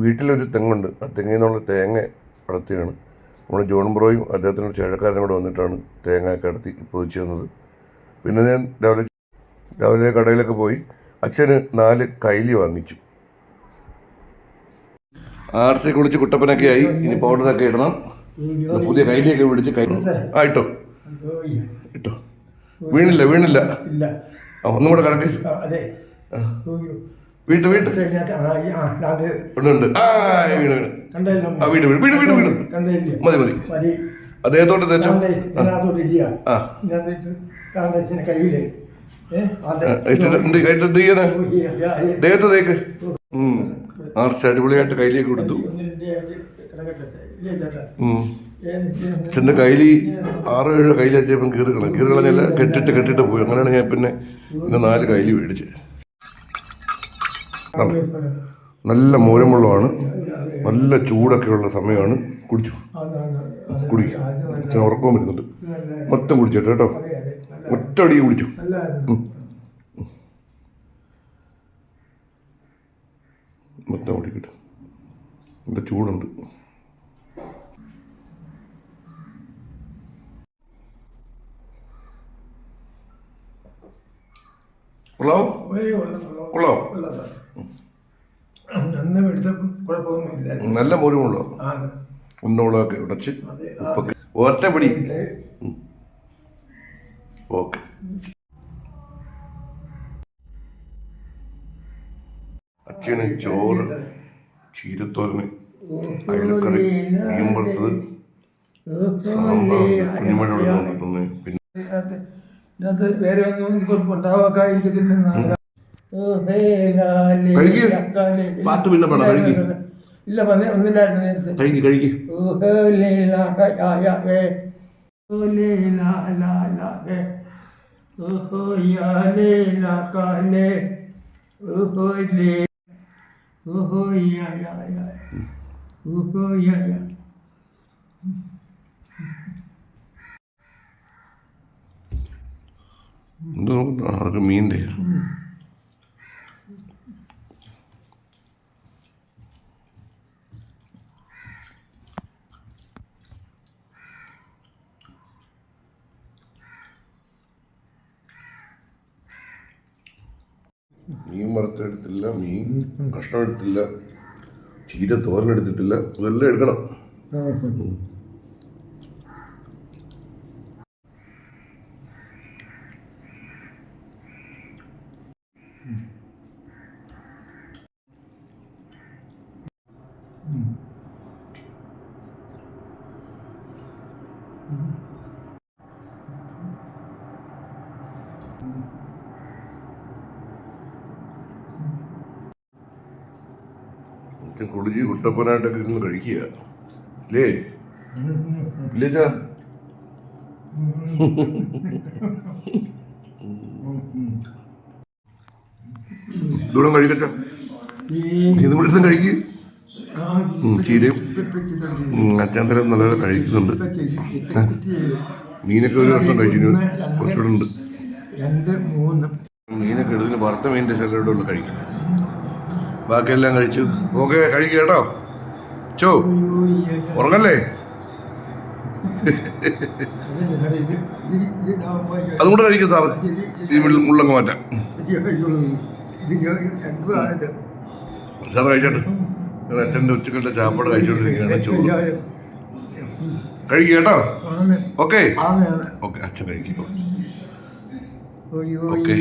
വീട്ടിലൊരു തെങ്ങുണ്ട്. ആ തെങ്ങിൽ നിന്നുള്ള തേങ്ങ അടർത്തിയാണ് നമ്മുടെ ജോൺ ബ്രോയും അദ്ദേഹത്തിനൊരു ചേഴക്കാരനും കൂടെ വന്നിട്ടാണ് തേങ്ങയൊക്കെ അടർത്തി പൊതിച്ച് തന്നത്. പിന്നെ ഞാൻ രാവിലെ കടയിലൊക്കെ പോയി അച്ഛന് 4 കൈലി വാങ്ങിച്ചു. ആർസി കുളിച്ച് കുട്ടപ്പനൊക്കെ ആയി. ഇനി പൗഡറൊക്കെ ഇടണം. പുതിയ കൈലിയൊക്കെ പിടിച്ച് ഇട്ടോ ഇട്ടോ. വീണില്ല. ഒന്നും കൂടെ കറക്റ്റ്. വീട്ട് ഉണ്ട്. മതി. അദ്ദേഹത്തോട്ട് തെച്ചോ. ദേഹത്ത് തേക്ക്. ആർച്ച് അടിപൊളിയായിട്ട് കയ്യിലേക്ക് കൊടുത്തു. അച്ഛൻ്റെ കയ്യില് 6-7 കയ്യിൽ അച്ഛപ്പം കീറുകളഞ്ഞല്ല കെട്ടിട്ട് പോയി. അങ്ങനെയാണ് ഞാൻ പിന്നെ 4 കയ്യിൽ മേടിച്ച്. നല്ല മോരമുള്ളതാണ്. നല്ല ചൂടൊക്കെ ഉള്ള സമയമാണ്. കുടിക്കും. അച്ഛൻ ഉറക്കവും വരുന്നുണ്ട്. മൊത്തം കുടിച്ചോട്ടെ കേട്ടോ. ഒറ്റ അടി കുടിച്ചു. മൊത്തം കുടിക്കട്ടെ. നല്ല ചൂടുണ്ട്. നല്ല മോരുമുള്ളോ. ഉന്നോളൊക്കെ ഉടച്ച് ഉപ്പൊക്കെ ഒറ്റപ്പിടി. ഓക്കെ. അച്ഛന് ചോറ്, ചീരത്തോരന്, അയലക്കറി, മീൻ വറുത്തത്, സാമ്പാർ, കുഞ്ഞുമഴ കൊണ്ടുവന്നത്. പിന്നെ വേറെ ഒന്നും ഉണ്ടാവാക്കാതിരിക്കത്തില്ല. പാട്ട് പിന്നെ പടം ഇല്ല ഒന്നില്ലായിരുന്നു. അതൊക്കെ മീൻ്റെ മീൻ വറുത്തെടുത്തില്ല, മീൻ കഷ്ണം എടുത്തില്ല, ചീര തോരനെടുത്തിട്ടില്ല. അതെല്ലാം എടുക്കണം. കുളിച്ച് കുട്ടപ്പനായിട്ടൊക്കെ ഇരുന്ന് കഴിക്കുക അല്ലേ? ഇല്ലേച്ചാ ദൂരം കഴിക്കച്ച. ഇത് പിടുത്തം കഴിക്കുക. ചീരയും അച്ചാന്തരം നല്ല കഴിക്കുന്നുണ്ട്. മീനൊക്കെ ഒരു വർഷം കഴിച്ചു. കുറച്ചുകൂടെ ഉണ്ട്. മീനൊക്കെ എടുത്തിന് വറുത്ത മീനിൻ്റെ ചിലരുടെ ഉള്ള കഴിക്കുന്നത്. ബാക്കിയെല്ലാം കഴിച്ചു. ഓക്കെ, കഴിക്കുക കേട്ടോ. ചോ ഉറങ്ങല്ലേ. അതും കൂടെ കഴിക്കും സാറ്. ഈ മുള്ളങ്ങ് മാറ്റാം. സാറ് കഴിച്ചോട്ടെ. അച്ഛൻ്റെ ഉച്ചക്കലത്തെ ചാപ്പാട് കഴിച്ചോണ്ടിരിക്കുകയാണ്. ചോറ് കഴിക്കുക കേട്ടോ. ഓക്കെ. അച്ഛൻ കഴിക്കും. ഓക്കെ.